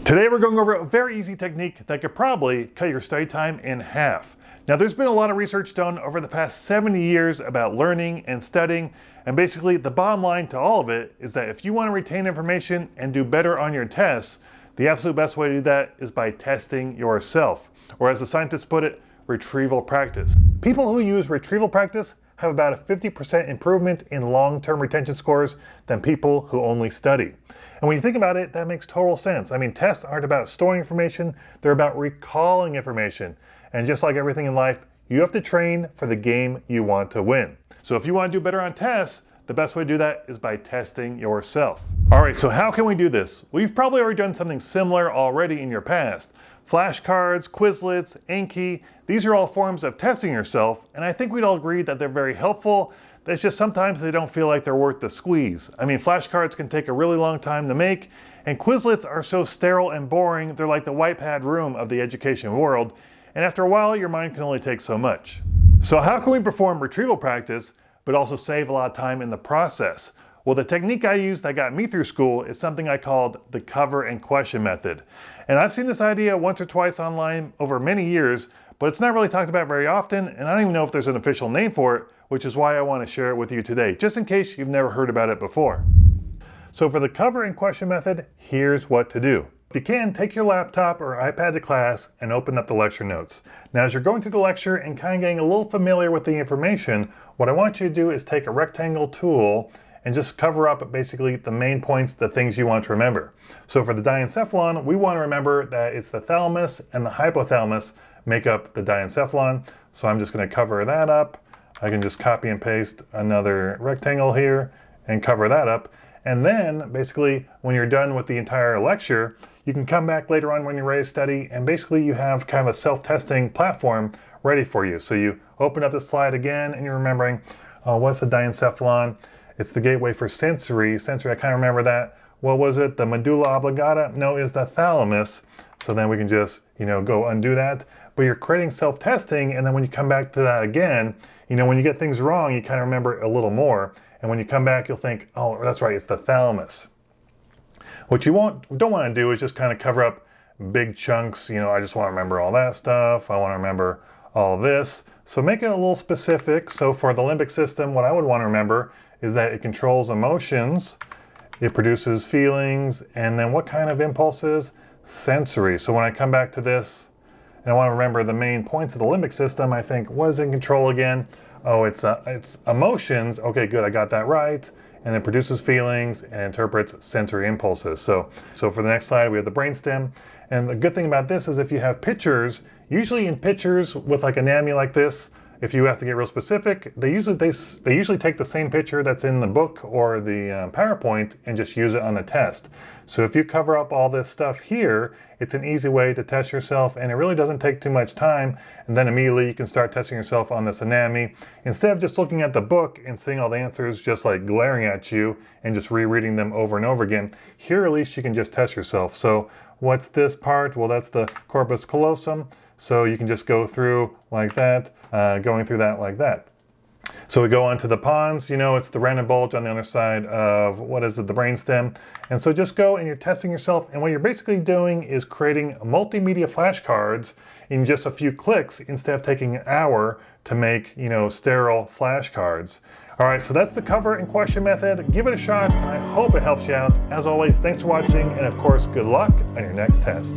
Today we're going over a very easy technique that could probably cut your study time in half. Now there's been a lot of research done over the past 70 years about learning and studying, and basically the bottom line to all of it is that if you want to retain information and do better on your tests, the absolute best way to do that is by testing yourself, or as the scientists put it, retrieval practice. People who use retrieval practice have about a 50% improvement in long-term retention scores than people who only study. And when you think about it, that makes total sense. I mean, tests aren't about storing information, they're about recalling information. And just like everything in life, you have to train for the game you want to win. So if you want to do better on tests, the best way to do that is by testing yourself. All right, so how can we do this? Well, you've probably already done something similar already in your past. Flashcards, Quizlets, Anki, these are all forms of testing yourself, and I think we'd all agree that they're very helpful. It's just sometimes they don't feel like they're worth the squeeze. I mean, flashcards can take a really long time to make, and Quizlets are so sterile and boring, they're like the white pad room of the education world, and after a while, your mind can only take so much. So how can we perform retrieval practice, but also save a lot of time in the process? Well, the technique I used that got me through school is something I called the cover and question method. And I've seen this idea once or twice online over many years, but it's not really talked about very often, and I don't even know if there's an official name for it, which is why I want to share it with you today, just in case you've never heard about it before. So for the cover and question method, here's what to do. If you can, take your laptop or iPad to class and open up the lecture notes. Now, as you're going through the lecture and kind of getting a little familiar with the information, what I want you to do is take a rectangle tool and just cover up basically the main points, the things you want to remember. So for the diencephalon, we want to remember that it's the thalamus and the hypothalamus make up the diencephalon. So I'm just going to cover that up. I can just copy and paste another rectangle here and cover that up. And then basically when you're done with the entire lecture, you can come back later on when you're ready to study, and basically you have kind of a self-testing platform ready for you. So you open up the slide again and you're remembering, what's the diencephalon? It's the gateway for sensory. Sensory, I kind of remember that. What was it? The medulla oblongata? No, it's the thalamus. So then we can just, go undo that. But you're creating self-testing, and then when you come back to that again, when you get things wrong, you kind of remember a little more. And when you come back, you'll think, oh, that's right, it's the thalamus. What you don't want to do is just kind of cover up big chunks. I just want to remember all that stuff. I want to remember all this. So make it a little specific. So for the limbic system, what I would want to remember is that it controls emotions, it produces feelings, and then what kind of impulses? Sensory. So when I come back to this, and I want to remember the main points of the limbic system, I think, what is in control again? Oh, it's emotions. Okay, good, I got that right. And it produces feelings and interprets sensory impulses. So for the next slide, we have the brainstem. And the good thing about this is if you have pictures, usually in pictures with like anatomy like this, if you have to get real specific, they usually take the same picture that's in the book or the PowerPoint and just use it on the test. So if you cover up all this stuff here, it's an easy way to test yourself, and it really doesn't take too much time, and then immediately you can start testing yourself on this anatomy. Instead of just looking at the book and seeing all the answers just like glaring at you and just rereading them over and over again, here at least you can just test yourself. So what's this part? Well, that's the corpus callosum. So you can just go through like that, going through that like that. So we go on to the pons, it's the random bulge on the other side of, the brainstem. And so just go and you're testing yourself, and what you're basically doing is creating multimedia flashcards in just a few clicks instead of taking an hour to make, sterile flashcards. All right, so that's the cover and question method. Give it a shot, and I hope it helps you out. As always, thanks for watching, and of course, good luck on your next test.